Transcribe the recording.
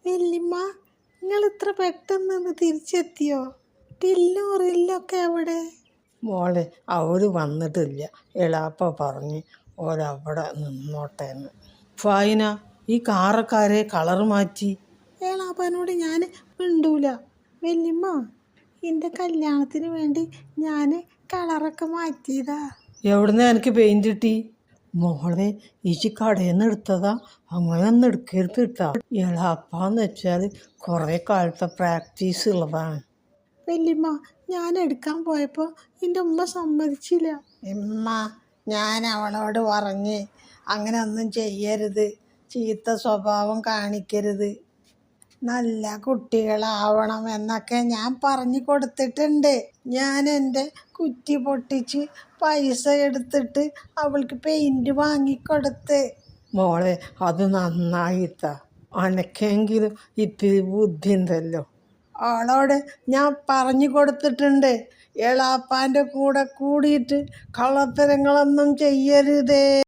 വല്യമ്മ, നിങ്ങൾ ഇത്ര പെട്ടെന്ന് തിരിച്ചെത്തിയോ? ടില്ലും റില്ലൊക്കെ എവിടെ? മോളെ അവര് വന്നിട്ടില്ല. എളാപ്പ പറഞ്ഞ് ഓരവിടെ നിന്നോട്ടേന്ന്. ഫായിന, ഈ കാറക്കാരെ കളർ മാറ്റി. ഏളാപ്പനോട് ഞാൻ മിണ്ടൂല. വല്യമ്മ, എൻ്റെ കല്യാണത്തിന് വേണ്ടി ഞാൻ കളറൊക്കെ മാറ്റിയതാ. എവിടുന്ന് എനിക്ക് പെയിന്റ് കിട്ടി? മോളെ ഈച്ചി കടയിൽ നിന്ന് എടുത്തതാ, അങ്ങനെയൊന്നും എടുക്കരുത് കിട്ടാ. എളാപ്പാന്ന് വെച്ചാൽ കുറേ കാലത്തെ പ്രാക്ടീസ് ഉള്ളതാണ്. വല്യമ്മ, ഞാൻ എടുക്കാൻ പോയപ്പോൾ എൻ്റെ ഉമ്മ സമ്മതിച്ചില്ല. ഉമ്മ, ഞാൻ അവളോട് പറഞ്ഞ് അങ്ങനെ ഒന്നും ചെയ്യരുത്, ചീത്ത സ്വഭാവം കാണിക്കരുത്, നല്ല കുട്ടികളാവണം എന്നൊക്കെ ഞാൻ പറഞ്ഞു കൊടുത്തിട്ടുണ്ട്. ഞാൻ എൻ്റെ കുറ്റി പൊട്ടിച്ച് പൈസ എടുത്തിട്ട് അവൾക്ക് പെയിൻറ് വാങ്ങിക്കൊടുത്ത്. മോളെ അത് നന്നായിട്ടാ, അനക്കെങ്കിലും ഇത്തിരി ബുദ്ധി ഉണ്ടല്ലോ. അവളോട് ഞാൻ പറഞ്ഞു കൊടുത്തിട്ടുണ്ട്, എളാപ്പാൻ്റെ കൂടെ കൂടിയിട്ട് കള്ളത്തരങ്ങളൊന്നും ചെയ്യരുതേ.